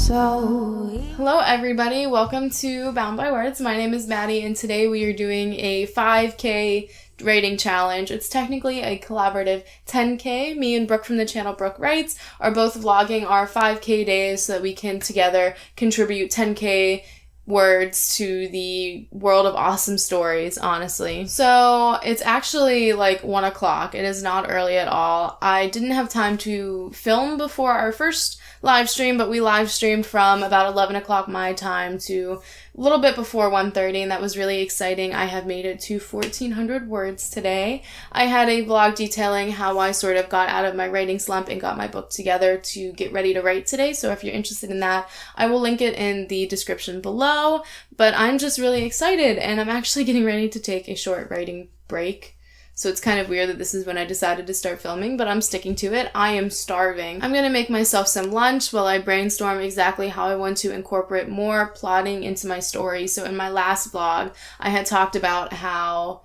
Hello everybody, welcome to Bound by Words. My name is Maddie and today we are doing a 5K rating challenge. It's technically a collaborative 10K. Me and Brook from the channel Brook Writes are both vlogging our 5K days so that we can together contribute 10K words to the world of awesome stories, honestly. So it's actually like 1 o'clock. It is not early at all. I didn't have time to film before our first live stream, but we live streamed from about 11 o'clock my time to a little bit before 1:30, and that was really exciting. I have made it to 1,400 words today. I had a vlog detailing how I sort of got out of my writing slump and got my book together to get ready to write today, so if you're interested in that, I will link it in the description below. But I'm just really excited, and I'm actually getting ready to take a short writing break. So it's kind of weird that this is when I decided to start filming, but I'm sticking to it. I am starving. I'm gonna make myself some lunch while I brainstorm exactly how I want to incorporate more plotting into my story. So in my last vlog, I had talked about how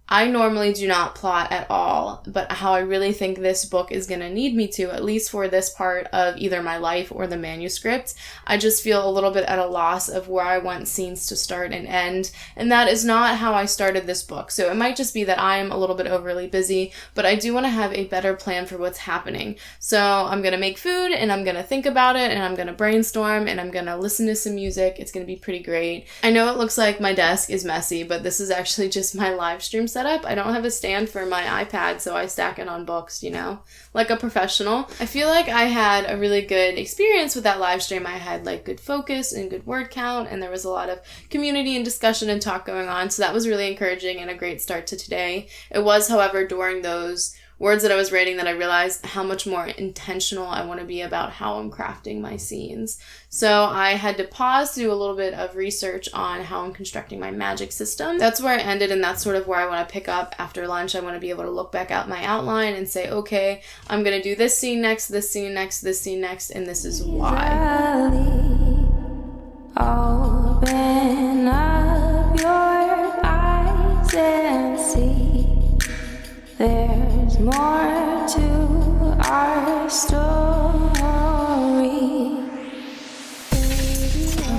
I normally do not plot at all, but how I really think this book is going to need me to, at least for this part of either my life or the manuscript. I just feel a little bit at a loss of where I want scenes to start and end, and that is not how I started this book. So it might just be that I am a little bit overly busy, but I do want to have a better plan for what's happening. So I'm going to make food, and I'm going to think about it, and I'm going to brainstorm, and I'm going to listen to some music. It's going to be pretty great. I know it looks like my desk is messy, but this is actually just my live stream setup. I don't have a stand for my iPad, so I stack it on books, you know, like a professional. I feel like I had a really good experience with that live stream. I had like good focus and good word count, and there was a lot of community and discussion and talk going on, so that was really encouraging and a great start to today. It was, however, during those words that I was writing that I realized how much more intentional I want to be about how I'm crafting my scenes. So I had to pause to do a little bit of research on how I'm constructing my magic system. That's where I ended, and that's sort of where I want to pick up after lunch. I want to be able to look back at my outline and say, okay, I'm going to do this scene next, this scene next, this scene next, and this is why. Open up your eyes and see. There's more to our story.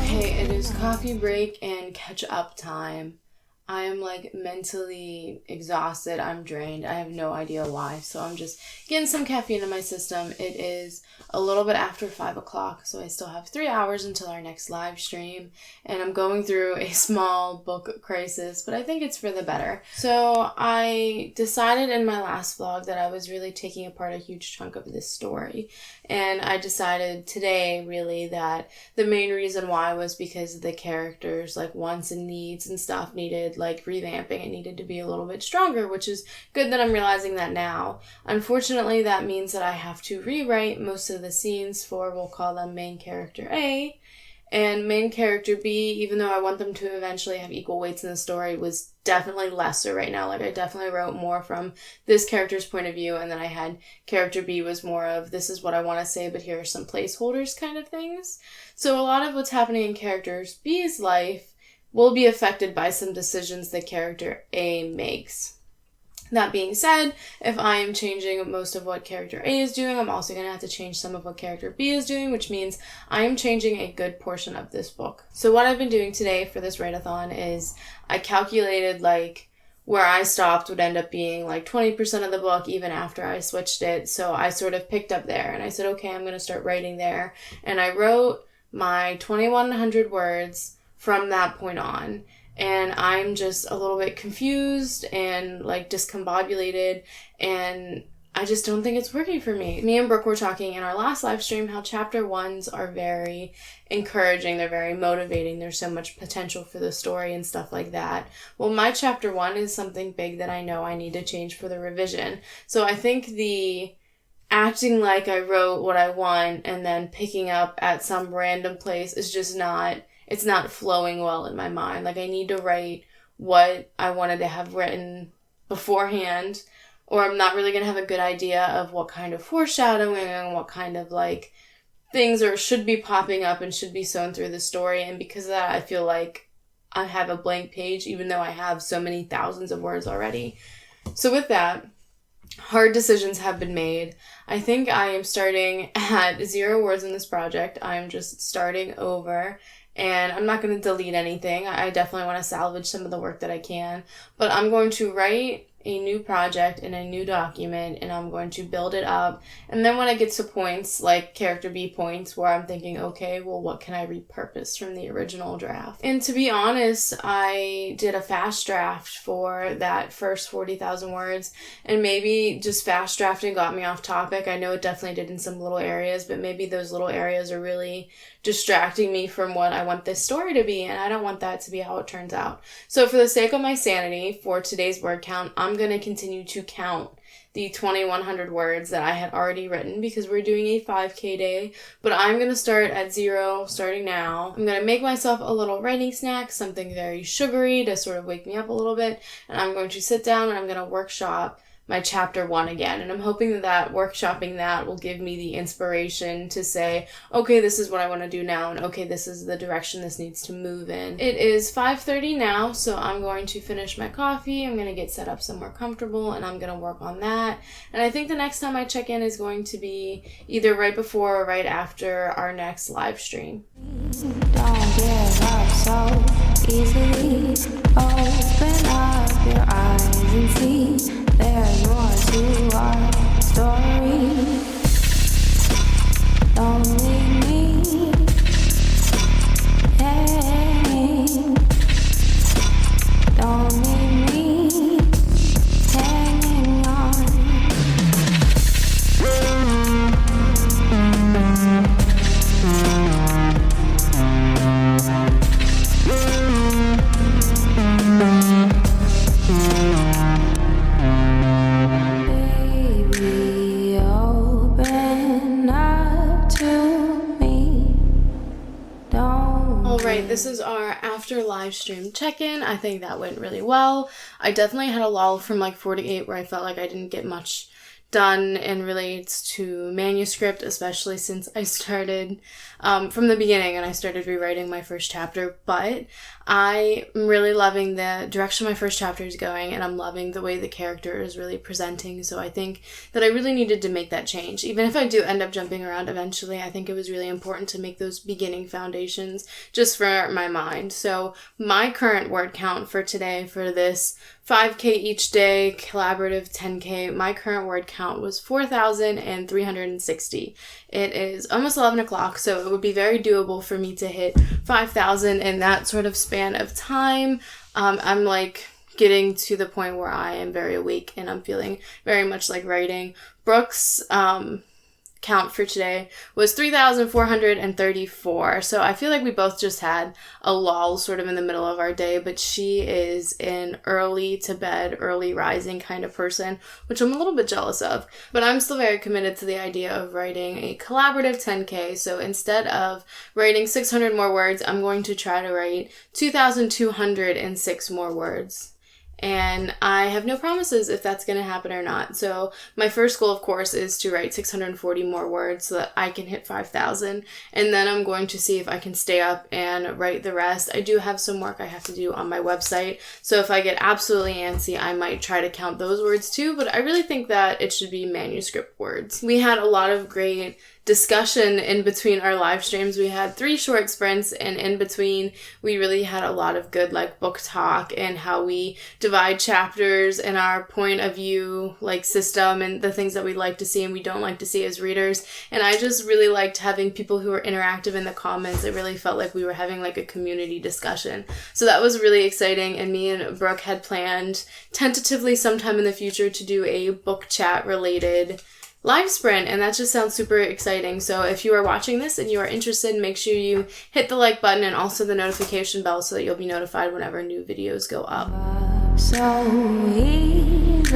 Okay, it is coffee break and catch up time. I am like mentally exhausted. I'm drained. I have no idea why. So I'm just getting some caffeine in my system. It is a little bit after 5 o'clock, so I still have 3 hours until our next live stream. And I'm going through a small book crisis, but I think it's for the better. So I decided in my last vlog that I was really taking apart a huge chunk of this story. And I decided today really that the main reason why was because the characters' like wants and needs and stuff needed like revamping. It needed to be a little bit stronger, which is good that I'm realizing that now. Unfortunately, that means that I have to rewrite most of the scenes for, we'll call them main character A, and main character B, even though I want them to eventually have equal weights in the story, was definitely lesser right now. Like, I definitely wrote more from this character's point of view, and then I had character B was more of, this is what I want to say, but here are some placeholders kind of things. So a lot of what's happening in character B's life will be affected by some decisions that character A makes. That being said, if I am changing most of what character A is doing, I'm also going to have to change some of what character B is doing, which means I am changing a good portion of this book. So what I've been doing today for this write-a-thon is I calculated like where I stopped would end up being like 20% of the book even after I switched it. So I sort of picked up there and I said, okay, I'm going to start writing there. And I wrote my 2,100 words from that point on, and I'm just a little bit confused and like discombobulated, and I just don't think it's working for me. Me and Brooke were talking in our last live stream how chapter 1s are very encouraging, they're very motivating, there's so much potential for the story and stuff like that. Well, my chapter 1 is something big that I know I need to change for the revision. So I think the acting like I wrote what I want and then picking up at some random place is just not, it's not flowing well in my mind. Like, I need to write what I wanted to have written beforehand, or I'm not really going to have a good idea of what kind of foreshadowing and what kind of, like, things or should be popping up and should be sewn through the story. And because of that, I feel like I have a blank page, even though I have so many thousands of words already. So with that, hard decisions have been made. I think I am starting at 0 words in this project. I'm just starting over, and I'm not going to delete anything. I definitely want to salvage some of the work that I can, but I'm going to write a new project in a new document, and I'm going to build it up. And then when I get to points, like character B points, where I'm thinking, okay, well, what can I repurpose from the original draft? And to be honest, I did a fast draft for that first 40,000 words, and maybe just fast drafting got me off topic. I know it definitely did in some little areas, but maybe those little areas are really distracting me from what I want this story to be, and I don't want that to be how it turns out. So for the sake of my sanity, for today's word count, I'm going to continue to count the 2,100 words that I had already written, because we're doing a 5K day, but I'm going to start at 0 starting now. I'm going to make myself a little writing snack, something very sugary to sort of wake me up a little bit, and I'm going to sit down and I'm going to workshop my chapter 1 again. And I'm hoping that workshopping that will give me the inspiration to say, okay, this is what I want to do now, and okay, this is the direction this needs to move in. It is 5:30 now, so I'm going to finish my coffee. I'm going to get set up somewhere comfortable, and I'm going to work on that. And I think the next time I check in is going to be either right before or right after our next live stream. Don't give up so easily. Open up your eyes and see there's more to our story. Don't leave me hanging. Don't leave me hanging on. Baby, open up to me. Don't. Alright, this is our after live stream check-in. I think that went really well. I definitely had a lull from like 48 where I felt like I didn't get much done and relates to manuscript, especially since I started from the beginning and I started rewriting my first chapter. But I am really loving the direction my first chapter is going, and I'm loving the way the character is really presenting. So I think that I really needed to make that change. Even if I do end up jumping around eventually, I think it was really important to make those beginning foundations just for my mind. So my current word count for today for this 5K each day, collaborative 10K, my current word count was 4,360. It is almost 11 o'clock, so it would be very doable for me to hit 5,000 in that sort of span of time. I'm like getting to the point where I am very awake and I'm feeling very much like writing. Brooke's count for today was 3,434. So I feel like we both just had a lull sort of in the middle of our day, but she is an early to bed, early rising kind of person, which I'm a little bit jealous of. But I'm still very committed to the idea of writing a collaborative 10K. So instead of writing 600 more words, I'm going to try to write 2,206 more words. And I have no promises if that's going to happen or not. So my first goal, of course, is to write 640 more words so that I can hit 5,000. And then I'm going to see if I can stay up and write the rest. I do have some work I have to do on my website. So if I get absolutely antsy, I might try to count those words too. But I really think that it should be manuscript words. We had a lot of great discussion in between our live streams. We had 3 short sprints, and in between we really had a lot of good like book talk and how we divide chapters and our point of view like system and the things that we like to see and we don't like to see as readers. And I just really liked having people who were interactive in the comments. It really felt like we were having like a community discussion. So that was really exciting, and me and Brooke had planned tentatively sometime in the future to do a book chat related live sprint, and that just sounds super exciting. So if you are watching this and you are interested, make sure you hit the like button and also the notification bell so that you'll be notified whenever new videos go up. So easily.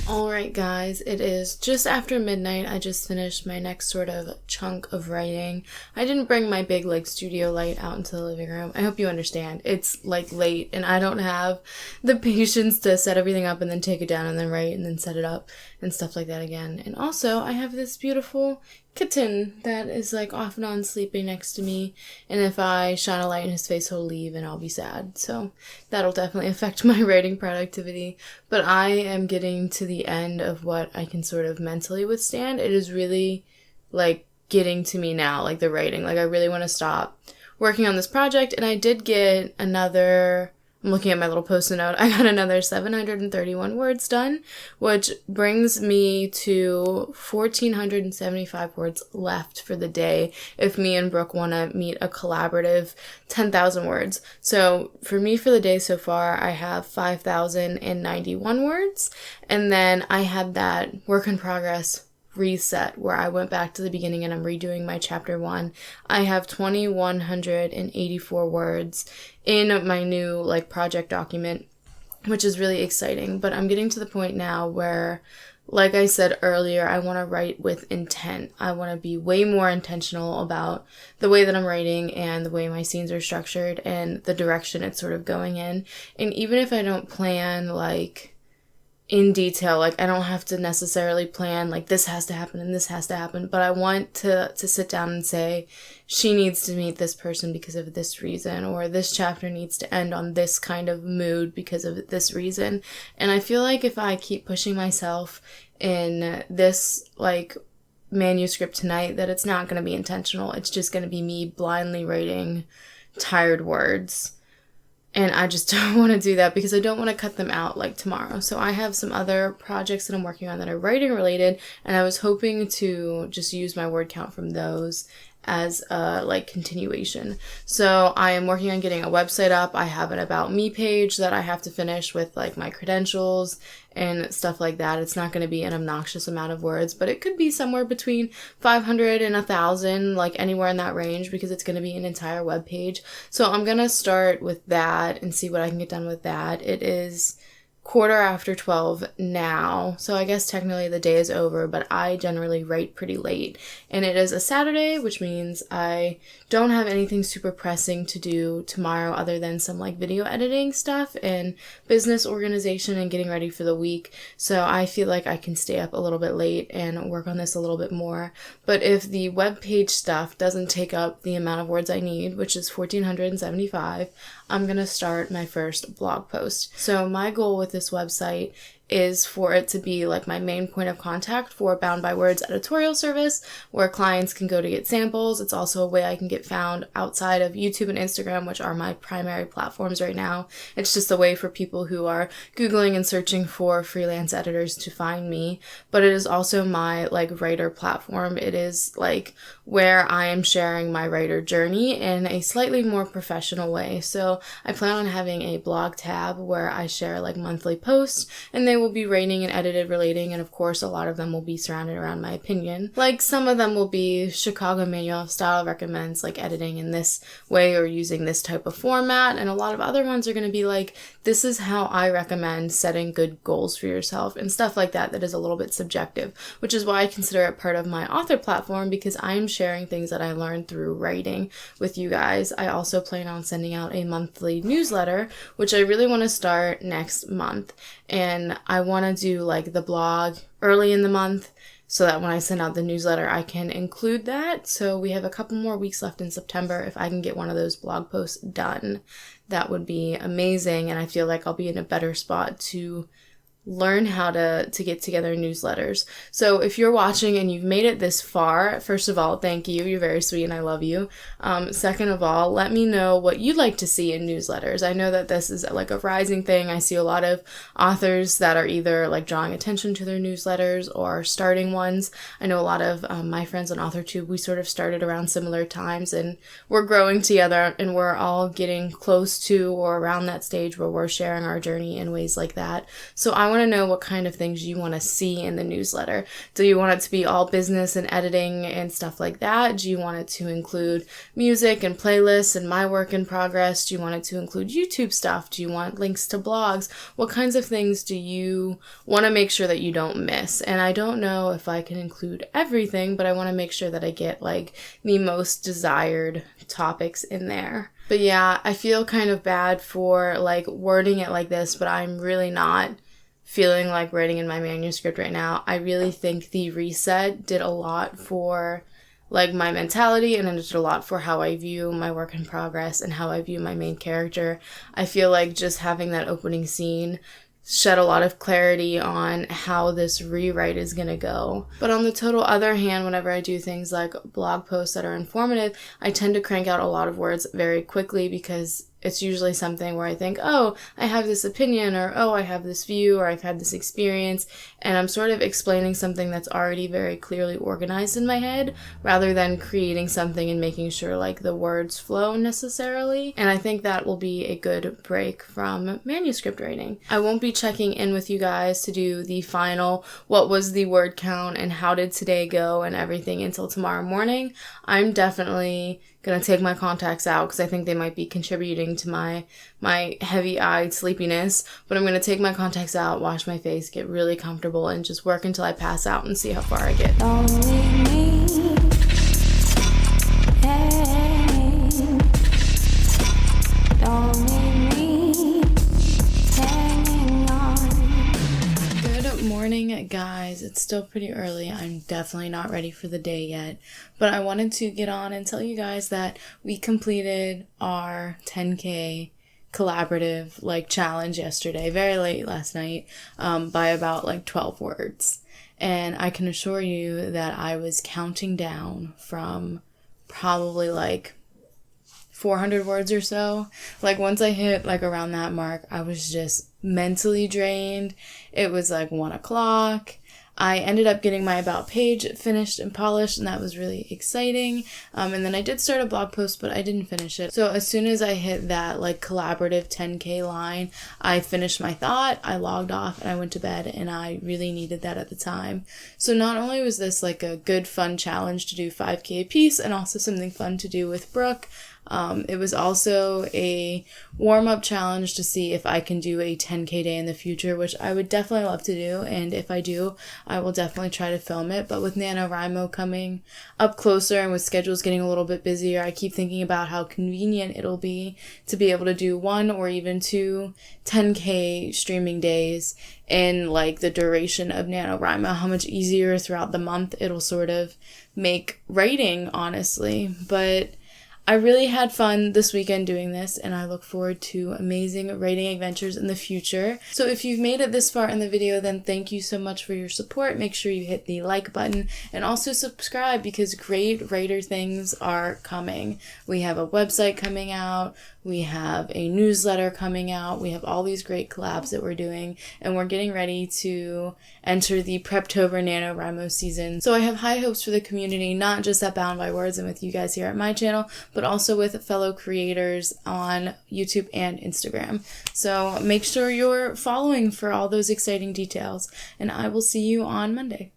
Alright, Alright guys, it is just after midnight. I just finished my next sort of chunk of writing. I didn't bring my big studio light out into the living room. I hope you understand. It's late and I don't have the patience to set everything up and then take it down and then write and then set it up and stuff like that again. And also I have this beautiful kitten that is off and on sleeping next to me, and if I shine a light in his face he'll leave and I'll be sad, so that'll definitely affect my writing productivity. But I am getting to the end of what I can sort of mentally withstand. It is really getting to me now, the writing. I really want to stop working on this project, and I did get another, I'm looking at my little post-it note, I got another 731 words done, which brings me to 1,475 words left for the day if me and Brooke want to meet a collaborative 10,000 words. So for me for the day so far, I have 5,091 words, and then I had that work in progress reset where I went back to the beginning and I'm redoing my chapter 1. I have 2,184 words in my new project document, which is really exciting. But I'm getting to the point now where, like I said earlier, I want to write with intent. I want to be way more intentional about the way that I'm writing and the way my scenes are structured and the direction it's sort of going in. And even if I don't plan in detail, I don't have to necessarily plan this has to happen and this has to happen, but I want to sit down and say, she needs to meet this person because of this reason, or this chapter needs to end on this kind of mood because of this reason. And I feel if I keep pushing myself in this manuscript tonight, that it's not going to be intentional. It's just going to be me blindly writing tired words. And I just don't want to do that because I don't want to cut them out tomorrow. So I have some other projects that I'm working on that are writing related, and I was hoping to just use my word count from those as a continuation. So I am working on getting a website up. I have an About Me page that I have to finish with my credentials and stuff like that. It's not going to be an obnoxious amount of words, but it could be somewhere between 500 and 1,000, anywhere in that range, because it's going to be an entire web page. So I'm going to start with that and see what I can get done with that. It is 12:15 now, so I guess technically the day is over, but I generally write pretty late, and it is a Saturday, which means I don't have anything super pressing to do tomorrow other than some video editing stuff and business organization and getting ready for the week. So I feel I can stay up a little bit late and work on this a little bit more. But if the web page stuff doesn't take up the amount of words I need, which is 1,475, I'm gonna start my first blog post. So my goal with this website is for it to be my main point of contact for Bound by Words editorial service, where clients can go to get samples. It's also a way I can get found outside of YouTube and Instagram, which are my primary platforms right now. It's just a way for people who are Googling and searching for freelance editors to find me. But it is also my writer platform. It is where I am sharing my writer journey in a slightly more professional way. So I plan on having a blog tab where I share monthly posts, and they will be rating and edited relating, and of course a lot of them will be surrounded around my opinion. Some of them will be Chicago Manual of Style recommends editing in this way or using this type of format, and a lot of other ones are going to be this is how I recommend setting good goals for yourself and stuff like that. That is a little bit subjective, which is why I consider it part of my author platform, because I am sharing things that I learned through writing with you guys. I also plan on sending out a monthly newsletter, which I really want to start next month, and I want to do the blog early in the month so that when I send out the newsletter I can include that. So we have a couple more weeks left in September. If I can get one of those blog posts done, that would be amazing, and I feel I'll be in a better spot to learn how to get together newsletters. So if you're watching and you've made it this far, first of all, thank you. You're very sweet and I love you. Second of all, let me know what you'd like to see in newsletters. I know that this is a rising thing. I see a lot of authors that are either drawing attention to their newsletters or starting ones. I know a lot of my friends on AuthorTube, we sort of started around similar times, and we're growing together, and we're all getting close to or around that stage where we're sharing our journey in ways like that. So I want to know what kind of things you want to see in the newsletter. Do you want it to be all business and editing and stuff like that? Do you want it to include music and playlists and my work in progress? Do you want it to include YouTube stuff? Do you want links to blogs? What kinds of things do you want to make sure that you don't miss? And I don't know if I can include everything, but I want to make sure that I get like the most desired topics in there. But yeah, I feel kind of bad for like wording it like this, but I'm really not feeling like writing in my manuscript right now. I really think the reset did a lot for like my mentality, and it did a lot for how I view my work in progress and how I view my main character. I feel like just having that opening scene shed a lot of clarity on how this rewrite is going to go. But on the total other hand, whenever I do things like blog posts that are informative, I tend to crank out a lot of words very quickly because it's usually something where I think, oh, I have this opinion, or oh, I have this view, or I've had this experience, and I'm sort of explaining something that's already very clearly organized in my head, rather than creating something and making sure like the words flow necessarily. And I think that will be a good break from manuscript writing. I won't be checking in with you guys to do the final, what was the word count and how did today go and everything until tomorrow morning. I'm definitely gonna take my contacts out because I think they might be contributing to my heavy-eyed sleepiness. But I'm gonna take my contacts out, wash my face, get really comfortable, and just work until I pass out and see how far I get. Don't leave me. Hey. Don't leave me hanging on. Good morning, guys. It's still pretty early. I'm definitely not ready for the day yet, but I wanted to get on and tell you guys that we completed our 10K collaborative challenge yesterday, very late last night, by about 12 words. And I can assure you that I was counting down from probably 400 words or so. Once I hit around that mark, I was just mentally drained. It was 1 o'clock. I ended up getting my about page finished and polished, and that was really exciting. And then I did start a blog post, but I didn't finish it. So as soon as I hit that collaborative 10K line, I finished my thought, I logged off, and I went to bed, and I really needed that at the time. So not only was this a good fun challenge to do 5K a piece, and also something fun to do with Brooke, it was also a warm-up challenge to see if I can do a 10K day in the future, which I would definitely love to do, and if I do, I will definitely try to film it. But with NaNoWriMo coming up closer and with schedules getting a little bit busier, I keep thinking about how convenient it'll be to be able to do 1 or even 2 10K streaming days in the duration of NaNoWriMo, how much easier throughout the month it'll sort of make writing, honestly. But I really had fun this weekend doing this, and I look forward to amazing writing adventures in the future. So if you've made it this far in the video, then thank you so much for your support. Make sure you hit the like button and also subscribe, because great writer things are coming. We have a website coming out, we have a newsletter coming out, we have all these great collabs that we're doing, and we're getting ready to enter the Preptober NaNoWriMo season. So I have high hopes for the community, not just at Bound by Words and with you guys here at my channel, but also with fellow creators on YouTube and Instagram. So make sure you're following for all those exciting details, and I will see you on Monday.